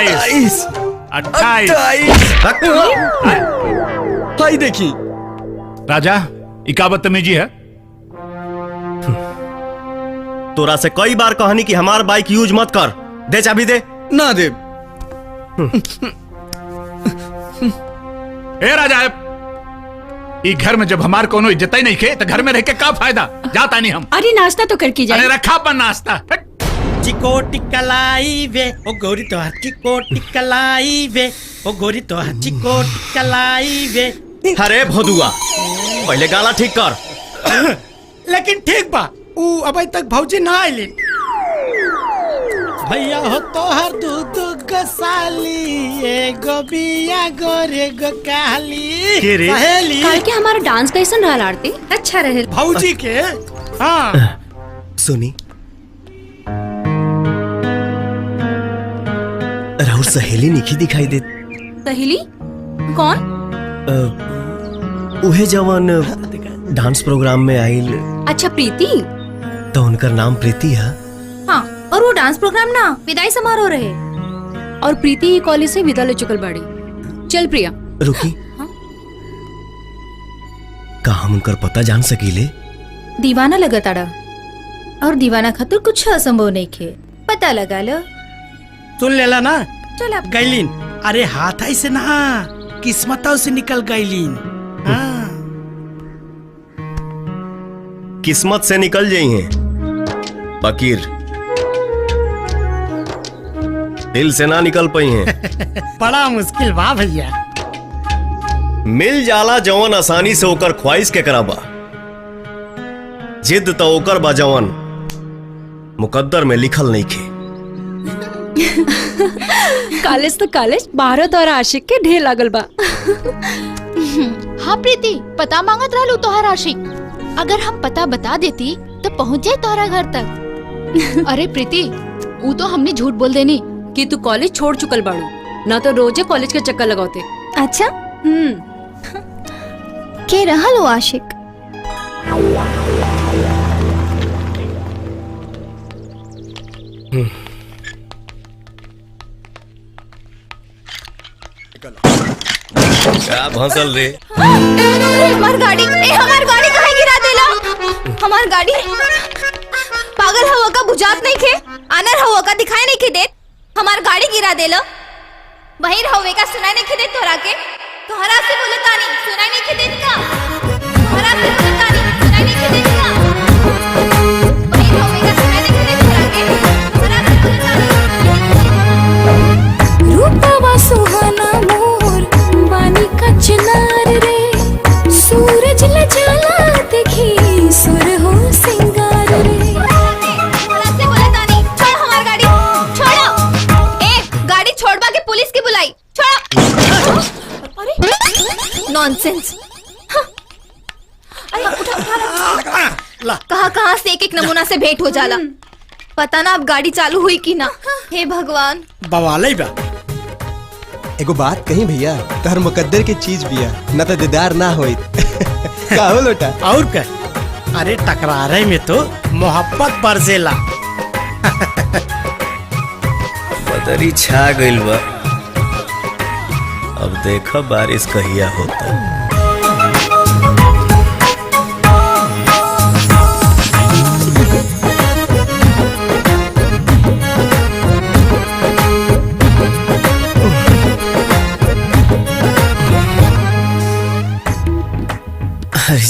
27, 28। भाई देखी राजा इका बदतमीजी है। तोरा से कई बार कहनी कि हमार बाइक यूज मत कर। दे चाबी दे। ना दे। ए राजा, ई घर में जब हमार कोनो इज्जत ही नहीं खे तो घर में रह के का फायदा। जाता नहीं हम। अरे नाश्ता तो करके जाए। अरे रखा अपन नाश्ता। चिकोटी कलाई वे ओ गोरी तो हर चिकोटी कलाई वे ओ गोरी तो हर चिकोटी कलाई वे। अरे भोदुआ, पहले गाला ठीक कर। लेकिन ठीक बा, ऊ अभी तक भौजी ना आइली। भैया हो तो हर दूध गसाली एगो बिया गोरे गो काली सहेली। कल के हमारा डांस कैसन रहा आरती? अच्छा रहे भौजी के। हाँ सुनी, राहुल सहेली निखी दिखाई दे। सहेली कौन? उहे जवान डांस प्रोग्राम में आइल। अच्छा प्रीति। तो उनका नाम प्रीति है। हाँ, और वो डांस प्रोग्राम ना विदाई समारोह रहे। और प्रीति कॉलेज से विदा ले चुकल बाड़ी। चल प्रिया। रुकी। हाँ? का हम उनकर पता जान सकीले? दीवाना लगा ताड़ा, और दीवाना खातिर कुछ असंभव नहीं खे। पता लगा लो। सुन लेला ना। चल आप गैलीन। अरे हाथ ऐसे ना, किस्मतों से निकल गैलीन। हाँ। किस्मत से निकल जाई हैं, फकीर दिल से ना निकल पाई हैं। बड़ा मुश्किल बा भैया। मिल जाला जवन आसानी से ओकर ख्वाहिश के कराबा। जिद तो ओकर बा जवन मुकद्दर में लिखल नहीं खे। कॉलेज तो कॉलेज, भारत और आशिक के ढेर लागल बा। हाँ प्रीति, पता मांगत रहलू तोहर आशिक। अगर हम पता बता देती तो पहुँच जाए तोहरा घर तक। अरे प्रीति, वो तो हमने झूठ बोल देनी कि तू कॉलेज छोड़ चुकल बाड़ू, ना तो रोजे कॉलेज के चक्कर लगाते। अच्छा। के रहल वो आशिक? क्या भंसल रे? हमार गाड़ी कहाँ गिरा देला? हमार गाड़ी पागल हवा का बुझात नहीं खे, आनर हवा का दिखाई नहीं खे देत। हमार गाड़ी गिरा देला, बहिर हवे का सुनाई नहीं खे देत तोहरा के। तोहरा से बोलतानी सुनाई नहीं खे देत का? तोहरा से बोलतानी सुनाई नहीं खे देत का? बहिर हवे का सुनाई नहीं खे देत तोहरा के। तोहरा से बोलतानी। रूपवा सुहाना मोर बानी का चिनार रे, सूरज ल जाला देखी सुर हो सिंगार रे। छोड़वा के पुलिस की बुलाई। छोड़ो। अरे नॉनसेंस। अरे उठा। कहाँ से एक नमूना से भेंट हो जाला। पता ना अब गाड़ी चालू हुई कि ना। हे भगवान। बवाले बा। एगो बात कही भैया, तहर मुकद्दर के चीज बिया, न तो दीदार ना होई। का हो लोटा? और क्या? अरे टकरारे में तो मोहब्बत बरसेला। बदरी छा गइल बा, अब देखो बारिश कहिया होता।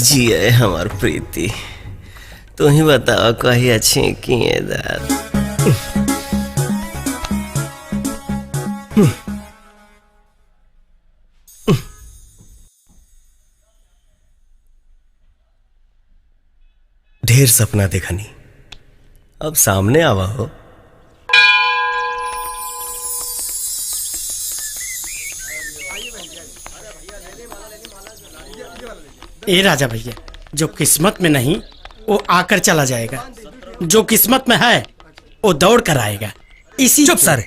जी है हमार प्रीति, तू ही बताओ कही अच्छी किए दाद। ढेर सपना देखनी, अब सामने आवा हो। ए राजा भैया, जो किस्मत में नहीं वो आकर चला जाएगा, जो किस्मत में है वो दौड़ कर आएगा। इसी चुप सर।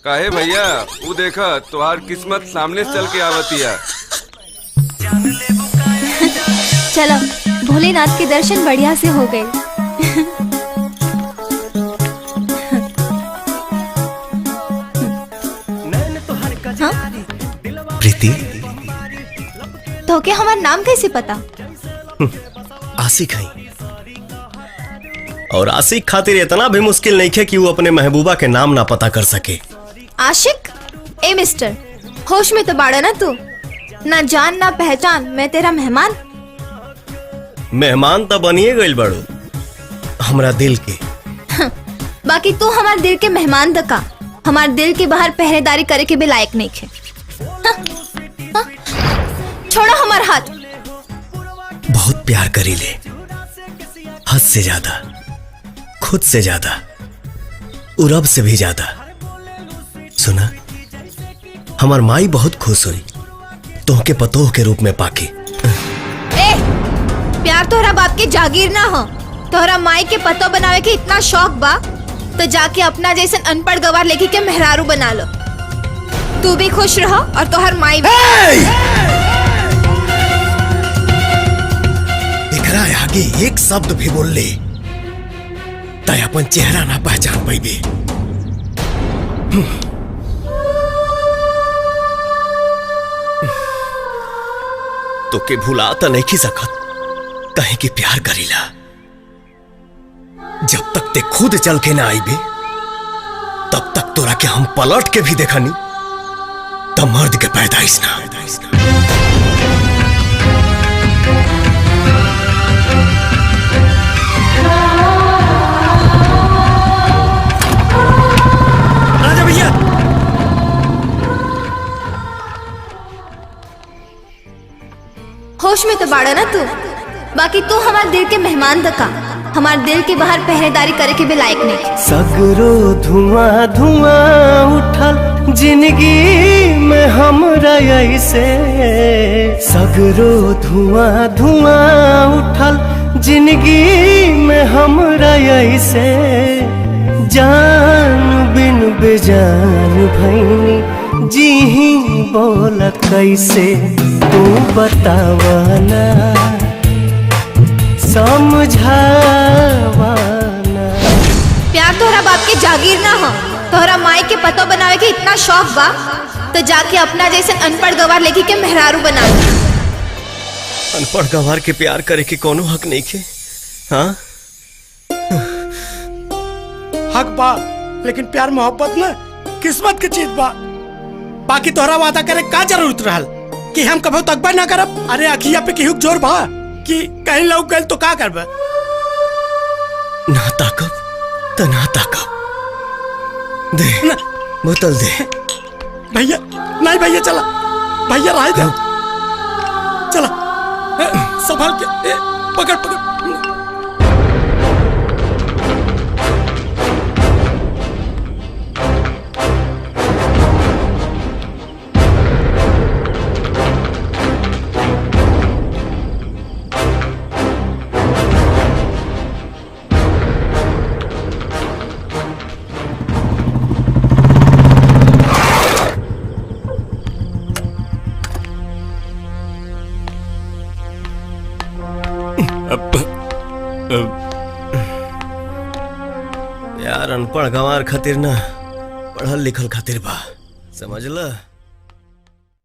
काहे भैया, वो देखा तुम्हार किस्मत सामने चल के आवती है। चलो, भोलेनाथ के दर्शन बढ़िया से हो गए। प्रीति तो के हमार नाम कैसे पता? आशिक है, और आशिक खातिर इतना भी मुश्किल नहीं है कि वो अपने महबूबा के नाम ना पता कर सके। आशिक? ए मिस्टर, होश में तो बाड़ा ना तू? ना जान ना पहचान, मैं तेरा मेहमान। मेहमान तो बनिए गइल बड़ो हमरा दिल के। बाकी तू हमार दिल के मेहमान दका, हमार दिल के बाहर पहरेदारी करे के भी लायक नहीं है। छोड़ो हमार हाथ। बहुत प्यार करी ले, हद से ज्यादा, खुद से ज्यादा, और रब से भी ज्यादा। सुना, हमार माई बहुत खुश हुई तोहके पतोह के रूप में पाके। ए, प्यार तोहरा बाप के जागीर ना हो। तोहरा माई के पतो बनावे के इतना शौक बा तो जाके अपना जैसन अनपढ़ गवार लेके के मेहरारू बना लो। तू भी खुश रहो और तोहर माई भी। एकरा आगे एक शब्द भी बोल ले तय अपन चेहरा ना पहचान पाइबे। तो के भुला तो नहीं की सकत, कहे कि प्यार करीला। जब तक ते खुद चल के ना आईबे तब तक तोरा के हम पलट के भी देखनी तब मर्द के पैदाइश ना। राजा भैया, होश में तो बाड़ा ना तू? बाकी तू हमार दिल के मेहमान दका, हमार दिल के बाहर पहरेदारी करे के भी लायक नहीं। सगरो धुआं धुआं उठल जिंदगी में हमरा ऐसे, सगरो धुआं धुआं उठल जिंदगी में हमरा ऐसे, जान बिन बेजान भैनी जी ही बोल कैसे, तू बतावाना समझावाना। प्यार तोहरा बाप के जागीर ना हो। तोहरा माई के पतो बनावे के इतना शौक बा तो जाके अपना जैसन अनपढ़ गवार लेके के मेहरारू बना लो। अनपढ़ गंवार के प्यार करे के कोनो हक नहीं के। हाँ, हक बा, लेकिन प्यार मोहब्बत ना किस्मत के चीज बा। बाकी तोहरा वादा करे का जरूरत रहल कि हम कभी तकबर ना करब? अरे अखिया पे केहू जोर बा कि कहीं लौक गल तो का करब? ना ताकब तो ना ताकब। दे बोतल दे। भैया नहीं, भैया चला, भैया राय दे, चला संभाल के, पकड़ पकड़। यार अनपढ़ गंवार खातिर ना, पढ़ल लिखल खातिर बा, समझ ल।